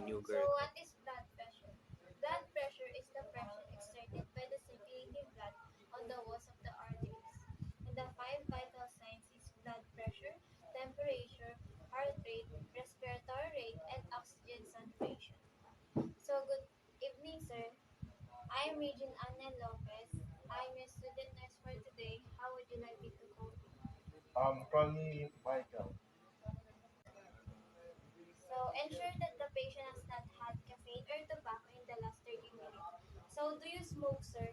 So, what is blood pressure? Blood pressure is the pressure exerted by the circulating blood on the walls of the arteries. And the five vital signs is blood pressure, temperature, heart rate, respiratory rate, and oxygen saturation. So, good evening, sir. I'm Regine Anel Lopez. I'm your student nurse for today. How would you like me to call you? Call me Michael. So, ensure that the patient has not had caffeine or tobacco in the last 30 minutes. So, do you smoke, sir?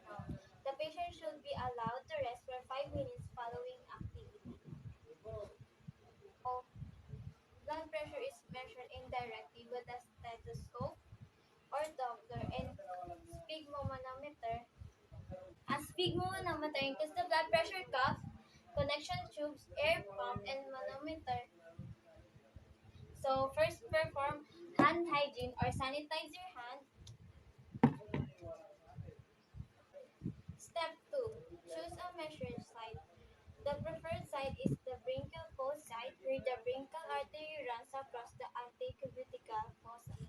No. The patient should be allowed to rest for 5 minutes following activity. So, blood pressure is measured indirectly with a stethoscope or Doppler and sphygmomanometer. A sphygmomanometer includes the blood pressure cuff, connection tubes, air pump, and manometer. So, first perform hand hygiene or sanitize your hand. Step 2. Choose a measured site. The preferred site is the bronchial fossa site where the bronchial artery runs across the antecubital fossa.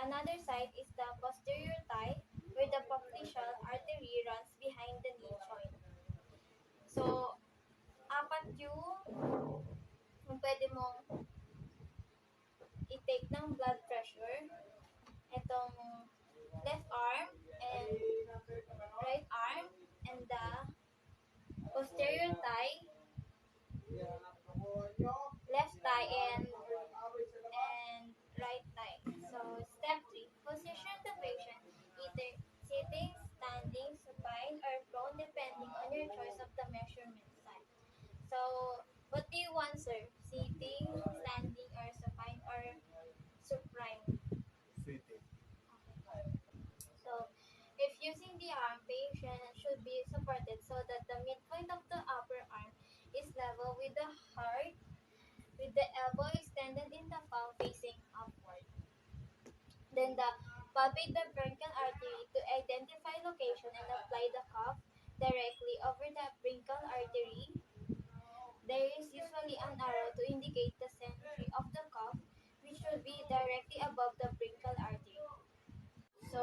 Another site is the posterior thigh where the popliteal artery runs behind the knee joint. So, apat yung pwede mong i-take ng blood pressure. Itong left arm and right arm and the posterior thigh, left thigh and right thigh. So step 3, position the patient either sitting, standing, supine, or prone depending on your choice of the measurement site. So what do you want, sir? Sitting, standing, or supine, or supine? City. So, if using the arm, patient should be supported so that the midpoint of the upper arm is level with the heart, with the elbow extended in the palm facing upward. Then the palpate the bronchial artery to identify location and apply the cuff directly over the bronchial artery. There is usually an arrow to indicate the century of the cuff, which should be directly above the bronchial artery. So,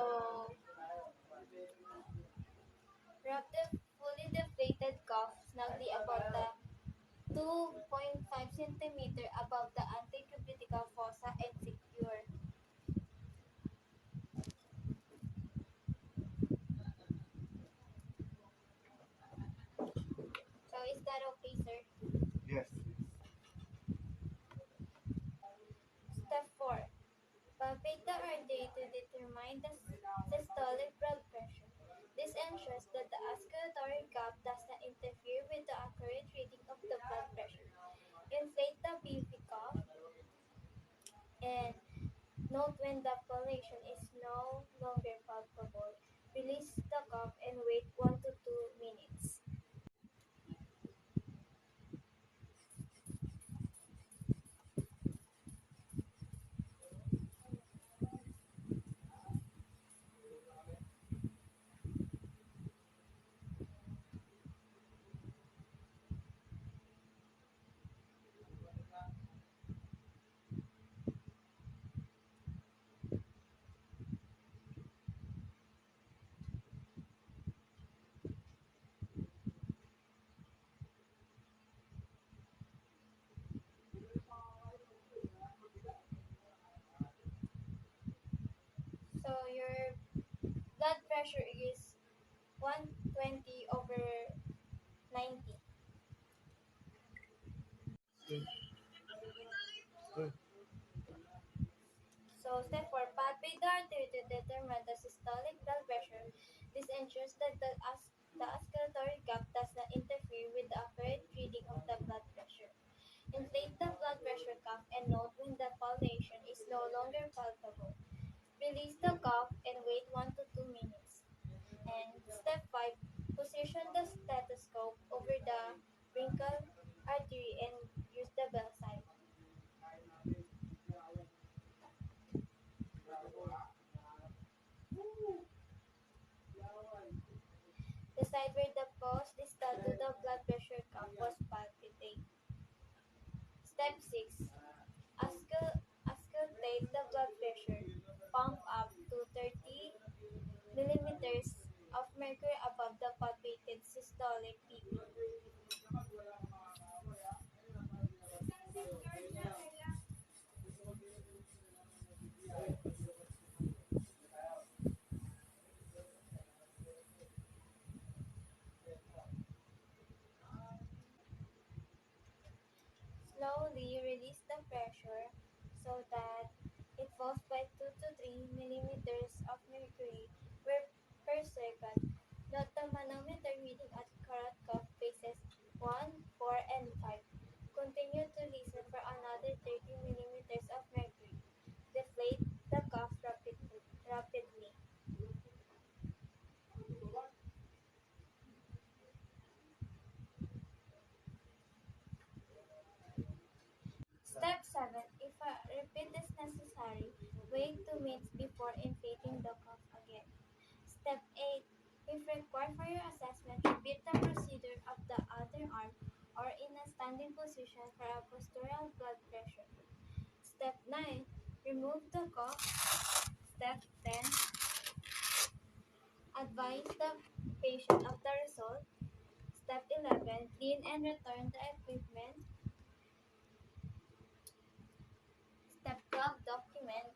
wrap the fully deflated cuff snugly about the 2.5 centimeter above the antecubital fossa and secure. So is that okay, sir? Yes, yes. Step 4. Palpate the artery to determine the systolic blood pressure. This ensures that the auscultatory gap does not interfere with the accurate reading of the blood pressure. Inflate the PV cuff and note when the palpation is no longer palpable. Release the cuff and wait 1 to 2 minutes. So your blood pressure is 120 over 90. Good. Good. So step 4, palpate the artery to determine the systolic blood pressure. This ensures that the auscultatory gap does not interfere with the accurate reading of the blood pressure. Inflate the blood pressure cuff and note when the palpation is no longer palpable. Release the cuff and wait 1 to 2 minutes. And step 5, position the stethoscope over the bronchial artery and use the bell side. The side where the pulse distal to the blood pressure cuff was palpitate. Step 6, auscultate Step 7. If a repeat is necessary, wait 2 minutes before inflating the cuff again. Step 8. If required for your assessment, repeat the procedure of the other arm or in a standing position for a postural blood pressure. Step 9. Remove the cuff. Step 10. Advise the patient of the result. Step 11. Clean and return the equipment. Step 12. Document.